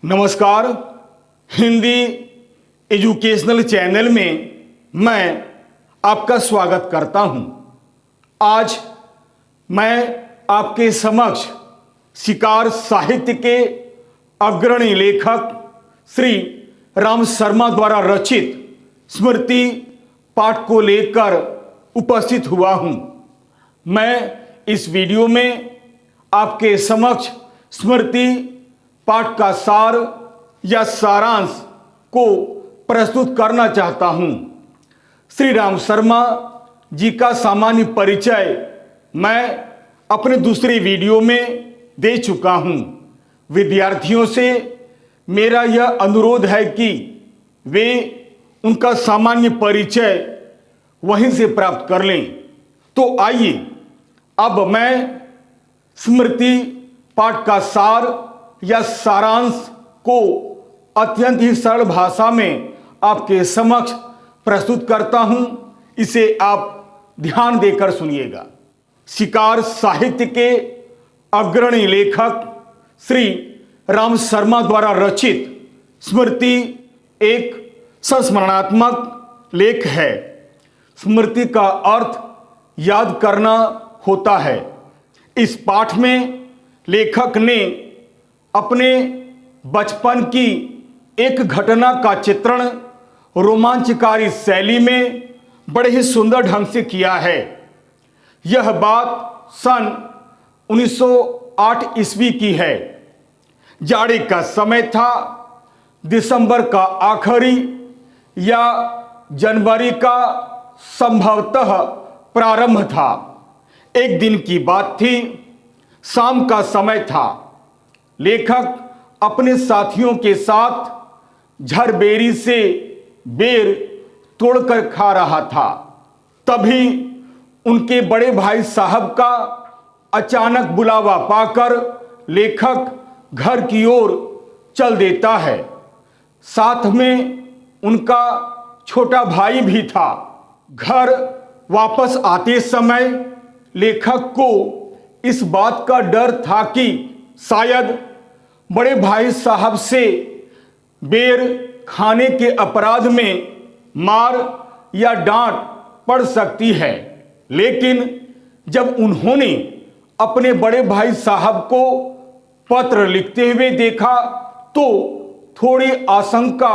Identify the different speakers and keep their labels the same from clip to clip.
Speaker 1: नमस्कार। Hindi educational channel में मैं आपका स्वागत करता हूं। आज मैं आपके समक्ष शिकार साहित्य के अग्रणी लेखक श्री राम शर्मा द्वारा रचित स्मृति पाठ को लेकर उपस्थित हुआ हूं। मैं इस वीडियो में आपके समक्ष स्मृति पाठ का सार या सारांश को प्रस्तुत करना चाहता हूं। श्री राम शर्मा जी का सामान्य परिचय मैं अपने दूसरे वीडियो में दे चुका हूं। विद्यार्थियों से मेरा यह अनुरोध है कि वे उनका सामान्य परिचय वहीं से प्राप्त कर लें। तो आइए अब मैं स्मृति पाठ का सार या सारांश को अत्यंत ही सरल भाषा में आपके समक्ष प्रस्तुत करता हूं। इसे आप ध्यान देकर सुनिएगा। शिकार साहित्य के अग्रणी लेखक श्री राम शर्मा द्वारा रचित स्मृति एक संस्मरणात्मक लेख है। स्मृति का अर्थ याद करना होता है। इस पाठ में लेखक ने अपने बचपन की एक घटना का चित्रण रोमांचकारी शैली में बड़े ही सुंदर ढंग से किया है। यह बात सन 1908 ईस्वी की है। जाड़े का समय था। दिसंबर का आखिरी या जनवरी का संभवतः प्रारंभ था। एक दिन की बात थी। शाम का समय था। लेखक अपने साथियों के साथ झरबेरी से बेर तोड़कर खा रहा था। तभी उनके बड़े भाई साहब का अचानक बुलावा पाकर लेखक घर की ओर चल देता है। साथ में उनका छोटा भाई भी था। घर वापस आते समय लेखक को इस बात का डर था कि शायद बड़े भाई साहब से बेर खाने के अपराध में मार या डांट पड़ सकती है। लेकिन जब उन्होंने अपने बड़े भाई साहब को पत्र लिखते हुए देखा तो थोड़ी आशंका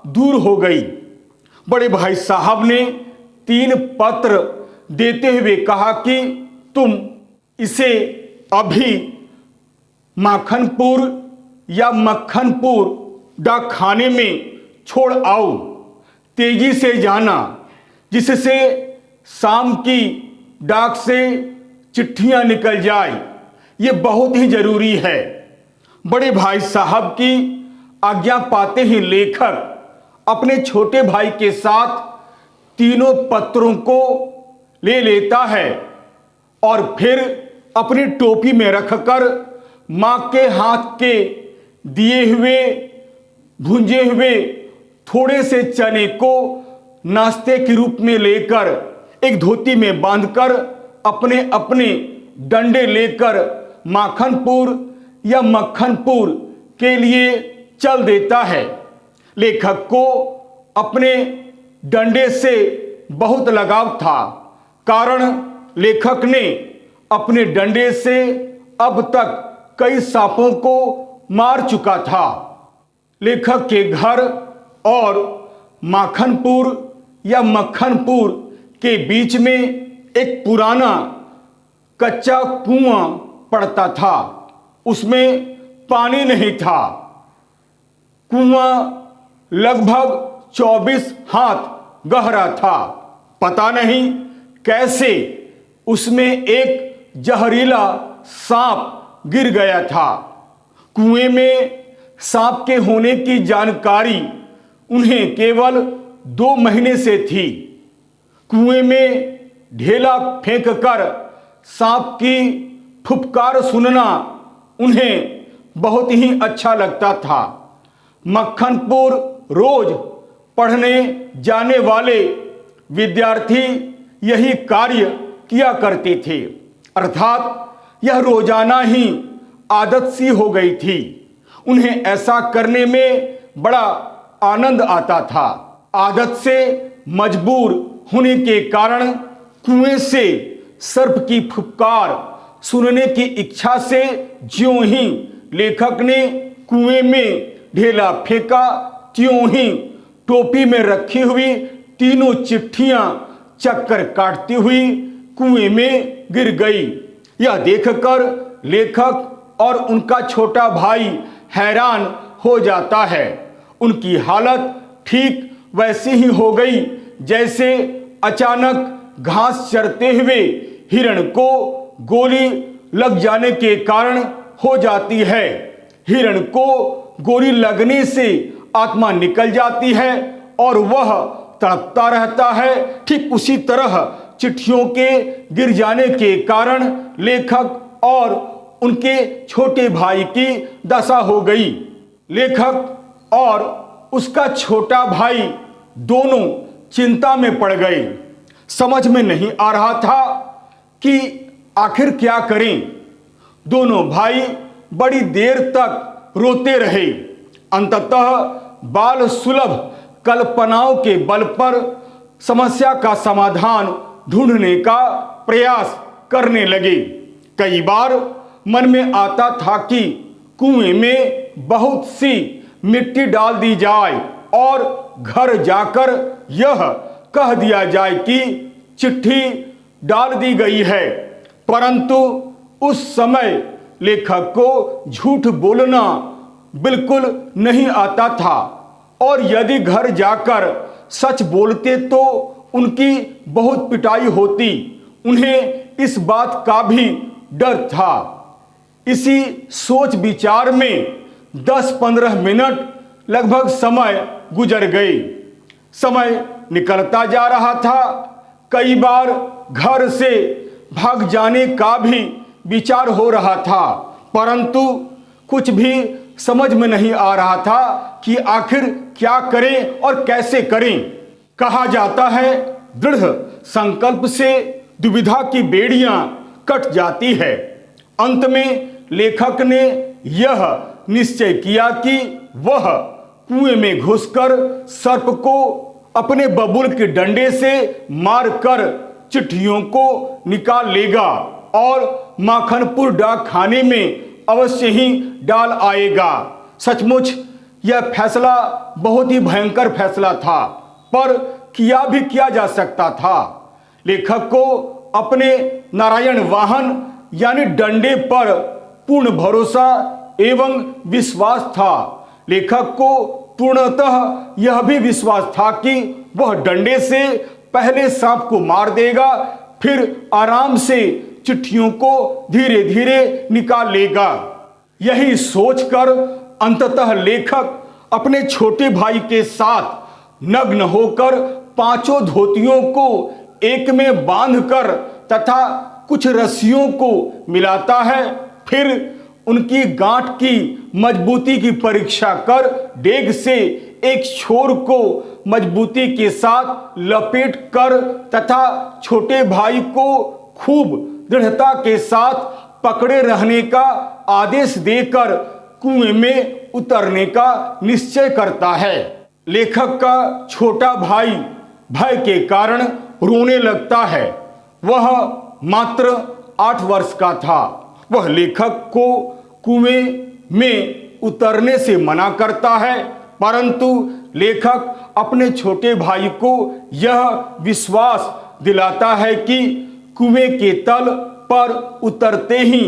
Speaker 1: दूर हो गई। बड़े भाई साहब ने 3 पत्र देते हुए कहा कि तुम इसे अभी माखनपुर या मक्खनपुर डाकखाने में छोड़ आओ। तेजी से जाना, जिससे शाम की डाक से चिट्ठियां निकल जाए। ये बहुत ही जरूरी है। बड़े भाई साहब की आज्ञा पाते ही लेखक अपने छोटे भाई के साथ तीनों पत्रों को ले लेता है और फिर अपनी टोपी में रखकर मां के हाथ के दिए हुए भुंजे हुए थोड़े से चने को नाश्ते के रूप में लेकर एक धोती में बांधकर अपने अपने डंडे लेकर माखनपुर या मक्खनपुर के लिए चल देता है। लेखक को अपने डंडे से बहुत लगाव था। कारण लेखक ने अपने डंडे से अब तक कई सांपों को मार चुका था। लेखक के घर और माखनपुर या मक्खनपुर के बीच में एक पुराना कच्चा कुआं पड़ता था। उसमें पानी नहीं था। कुआं लगभग 24 हाथ गहरा था। पता नहीं कैसे उसमें एक जहरीला सांप गिर गया था। कुएं में सांप के होने की जानकारी उन्हें केवल 2 महीने से थी। कुएं में ढेला फेंककर सांप की फुफकार सुनना उन्हें बहुत ही अच्छा लगता था। मक्खनपुर रोज पढ़ने जाने वाले विद्यार्थी यही कार्य किया करते थे। अर्थात यह रोजाना ही आदत सी हो गई थी। उन्हें ऐसा करने में बड़ा आनंद आता था। आदत से मजबूर होने के कारण कुएं से सर्प की फुफकार सुनने की इच्छा से ज्यों ही लेखक ने कुएं में ढेला फेंका, त्यों ही टोपी में रखी हुई तीनों चिट्ठियां चक्कर काटती हुई कुएं में गिर गई। यह देखकर लेखक और उनका छोटा भाई हैरान हो जाता है। उनकी हालत ठीक वैसी ही हो गई जैसे अचानक घास चरते हुए हिरण को गोली लग जाने के कारण हो जाती है। हिरण को गोली लगने से आत्मा निकल जाती है और वह तड़पता रहता है। ठीक उसी तरह चिट्ठियों के गिर जाने के कारण लेखक और उनके छोटे भाई की दशा हो गई। लेखक और उसका छोटा भाई दोनों चिंता में पड़ गए। समझ में नहीं आ रहा था कि आखिर क्या करें। दोनों भाई बड़ी देर तक रोते रहे। अंततः बाल सुलभ कल्पनाओं के बल पर समस्या का समाधान ढूंढने का प्रयास करने लगे। कई बार मन में आता था कि कुएं में बहुत सी मिट्टी डाल दी जाए और घर जाकर यह कह दिया जाए कि चिट्ठी डाल दी गई है, परंतु उस समय लेखक को झूठ बोलना बिल्कुल नहीं आता था और यदि घर जाकर सच बोलते तो उनकी बहुत पिटाई होती। उन्हें इस बात का भी डर था। इसी सोच विचार में 10-15 मिनट लगभग समय गुजर गए। समय निकलता जा रहा था। कई बार घर से भाग जाने का भी विचार हो रहा था, परंतु कुछ भी समझ में नहीं आ रहा था कि आखिर क्या करें और कैसे करें। कहा जाता है दृढ़ संकल्प से दुविधा की बेड़ियां कट जाती है। अंत में लेखक ने यह निश्चय किया कि वह कुएं में घुसकर सर्प को अपने बबूल के डंडे से मारकर चिट्ठियों को निकाल लेगा और माखनपुर डाक खाने में अवश्य ही डाल आएगा। सचमुच यह फैसला बहुत ही भयंकर फैसला था, पर किया भी क्या जा सकता था। लेखक को अपने नारायण वाहन यानी डंडे पर पूर्ण भरोसा एवं विश्वास था। लेखक को पूर्णतः यह भी विश्वास था कि वह डंडे से पहले सांप को मार देगा, फिर आराम से चिट्ठियों को धीरे धीरे निकाल लेगा। यही सोचकर अंततः लेखक अपने छोटे भाई के साथ नग्न होकर पांचों धोतियों को एक में बांधकर तथा कुछ रस्सियों को मिलाता है। फिर उनकी गांठ की मजबूती की परीक्षा कर डेग से एक छोर को मजबूती के साथ लपेट कर तथा छोटे भाई को खूब दृढ़ता के साथ पकड़े रहने का आदेश देकर कुएं में उतरने का निश्चय करता है। लेखक का छोटा भाई भय के कारण रोने लगता है। वह मात्र 8 वर्ष का था। वह लेखक को कुएं में उतरने से मना करता है, परंतु लेखक अपने छोटे भाई को यह विश्वास दिलाता है कि कुएं के तल पर उतरते ही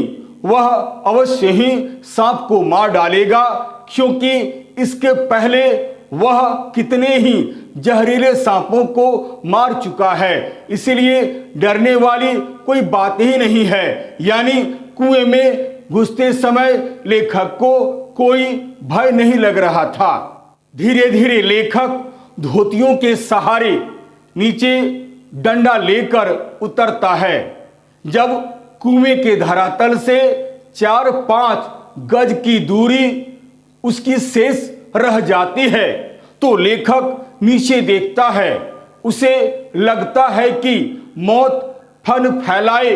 Speaker 1: वह अवश्य ही सांप को मार डालेगा, क्योंकि इसके पहले वह कितने ही जहरीले सांपों को मार चुका है। इसलिए डरने वाली कोई बात ही नहीं है। यानी कुएं में घुसते समय लेखक को कोई भय नहीं लग रहा था। धीरे धीरे लेखक धोतियों के सहारे नीचे डंडा लेकर उतरता है। जब कुएं के धरातल से 4-5 गज की दूरी उसकी शेष रह जाती है तो लेखक नीचे देखता है। उसे लगता है कि मौत फन फैलाए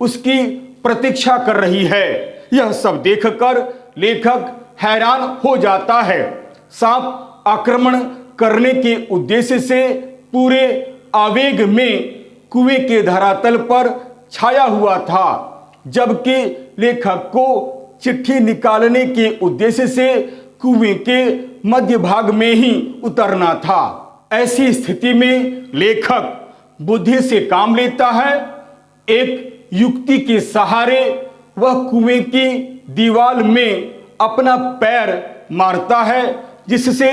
Speaker 1: उसकी प्रतीक्षा कर रही है। यह सब देखकर लेखक हैरान हो जाता है। सांप आक्रमण करने के उद्देश्य से पूरे आवेग में कुएं के धरातल पर छाया हुआ था, जबकि लेखक को चिट्ठी निकालने के उद्देश्य से कुएं के मध्य भाग में ही उतरना था। ऐसी स्थिति में लेखक बुद्धि से काम लेता है। एक युक्ति के सहारे वह कुएं की दीवार में अपना पैर मारता है, जिससे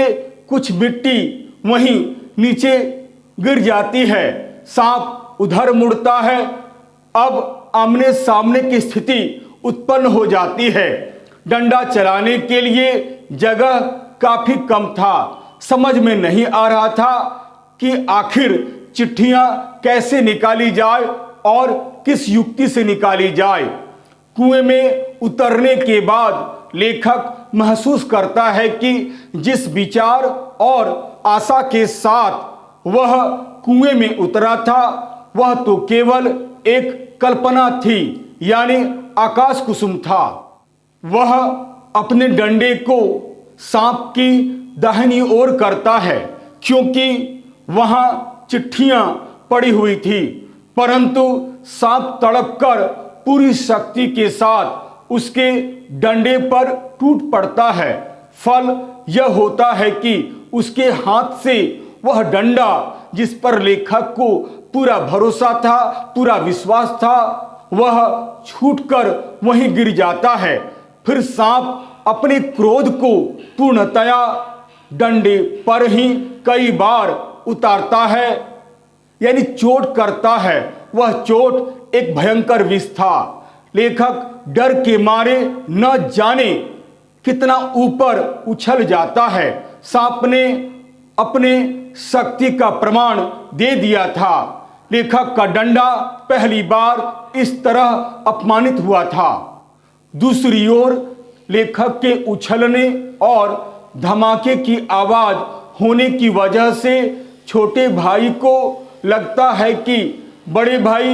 Speaker 1: कुछ मिट्टी वहीं नीचे गिर जाती है। सांप उधर मुड़ता है। अब आमने सामने की स्थिति उत्पन्न हो जाती है। डंडा चलाने के लिए जगह काफी कम था। समझ में नहीं आ रहा था कि आखिर चिट्ठियां कैसे निकाली जाए और किस युक्ति से निकाली जाए। कुएं में उतरने के बाद लेखक महसूस करता है कि जिस विचार और आशा के साथ वह कुएं में उतरा था, वह तो केवल एक कल्पना थी, यानी आकाश कुसुम था। वह अपने डंडे को सांप की दाहिनी ओर करता है, क्योंकि वहां चिट्ठियां पड़ी हुई थी, परंतु सांप तड़पकर पूरी शक्ति के साथ उसके डंडे पर टूट पड़ता है। फल यह होता है कि उसके हाथ से वह डंडा, जिस पर लेखक को पूरा भरोसा था, पूरा विश्वास था, वह छूटकर वहीं गिर जाता है। फिर सांप अपने क्रोध को पूर्णतया डंडे पर ही कई बार उतारता है, यानी चोट करता है। वह चोट एक भयंकर विष था। लेखक डर के मारे न जाने कितना ऊपर उछल जाता है। सांप ने अपने शक्ति का प्रमाण दे दिया था। लेखक का डंडा पहली बार इस तरह अपमानित हुआ था। दूसरी ओर लेखक के उछलने और धमाके की आवाज होने की वजह से छोटे भाई को लगता है कि बड़े भाई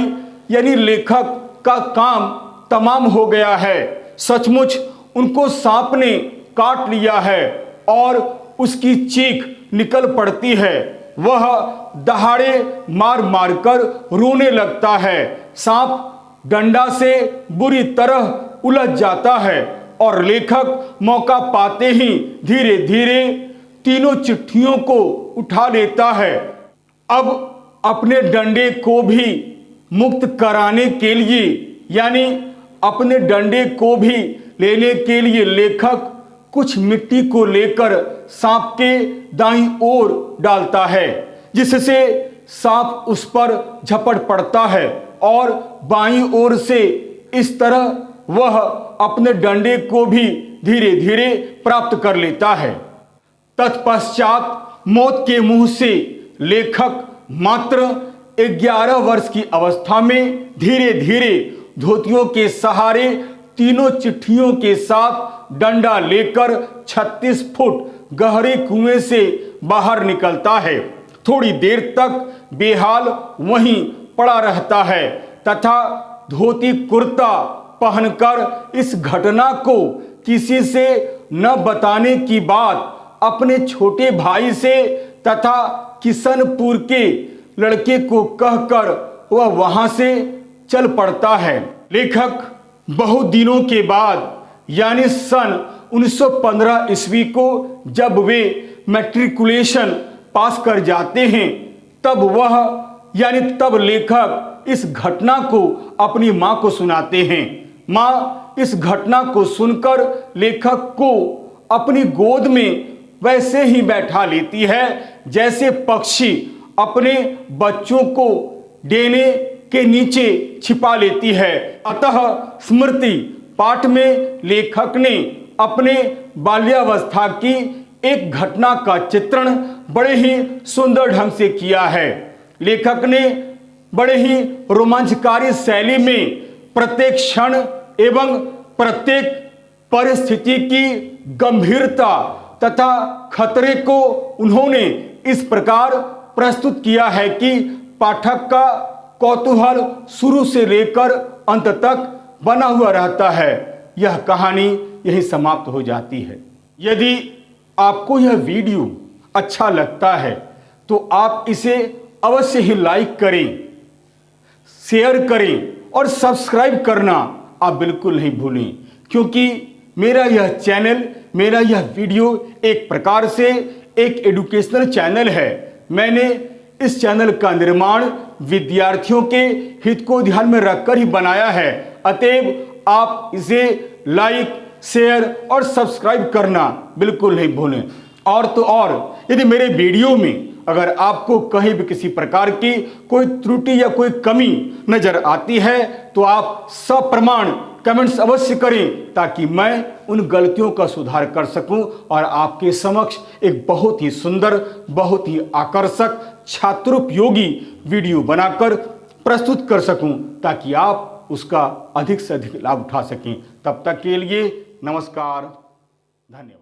Speaker 1: यानी लेखक का काम तमाम हो गया है। सचमुच उनको सांप ने काट लिया है और उसकी चीख निकल पड़ती है। वह दहाड़े मार मार कर रोने लगता है। सांप डंडा से बुरी तरह उलझ जाता है और लेखक मौका पाते ही धीरे धीरे तीनों चिट्ठियों को उठा लेता है। अब अपने डंडे को भी मुक्त कराने के लिए, यानी अपने डंडे को भी लेने के लिए लेखक कुछ मिट्टी को लेकर सांप के दाईं ओर डालता है, जिससे सांप उस पर झपट पड़ता है और बाईं ओर से इस तरह वह अपने डंडे को भी धीरे धीरे प्राप्त कर लेता है। तत्पश्चात मौत के मुंह से लेखक मात्र 11 वर्ष की अवस्था में धीरे धीरे धोतियों के सहारे तीनों चिट्ठियों के साथ डंडा लेकर 36 फुट गहरे कुएं से बाहर निकलता है। थोड़ी देर तक बेहाल वहीं पड़ा रहता है तथा धोती कुर्ता पहनकर इस घटना को किसी से न बताने की बात अपने छोटे भाई से तथा किशनपुर के लड़के को कहकर वह वहां से चल पड़ता है। लेखक बहुत दिनों के बाद यानी सन 1915 ईस्वी को जब वे मैट्रिकुलेशन पास कर जाते हैं, तब लेखक इस घटना को अपनी मां को सुनाते हैं। मां इस घटना को सुनकर लेखक को अपनी गोद में वैसे ही बैठा लेती है जैसे पक्षी अपने बच्चों को डेने के नीचे छिपा लेती है। अतः स्मृति पाठ में लेखक ने अपने बाल्यावस्था की एक घटना का चित्रण बड़े ही सुंदर ढंग से किया है। लेखक ने बड़े ही रोमांचकारी शैली में प्रत्येक क्षण एवं प्रत्येक परिस्थिति की गंभीरता तथा खतरे को उन्होंने इस प्रकार प्रस्तुत किया है कि पाठक का कौतूहल शुरू से लेकर अंत तक बना हुआ रहता है। यह कहानी यही समाप्त हो जाती है। यदि आपको यह वीडियो अच्छा लगता है तो आप इसे अवश्य ही लाइक करें, शेयर करें और सब्सक्राइब करना आप बिल्कुल नहीं भूलें, क्योंकि मेरा यह चैनल, मेरा यह वीडियो एक प्रकार से एक एजुकेशनल चैनल है। मैंने इस चैनल का निर्माण विद्यार्थियों के हित को ध्यान में रखकर ही बनाया है। अतएव आप इसे लाइक, शेयर और सब्सक्राइब करना बिल्कुल नहीं भूलें। और तो और यदि मेरे वीडियो में अगर आपको कहीं भी किसी प्रकार की कोई त्रुटि या कोई कमी नजर आती है तो आप सप्रमाण कमेंट्स अवश्य करें, ताकि मैं उन गलतियों का सुधार कर सकूं और आपके समक्ष एक बहुत ही सुंदर, बहुत ही आकर्षक, छात्रोपयोगी वीडियो बनाकर प्रस्तुत कर सकूं, ताकि आप उसका अधिक से अधिक लाभ उठा सकें। तब तक के लिए नमस्कार, धन्यवाद।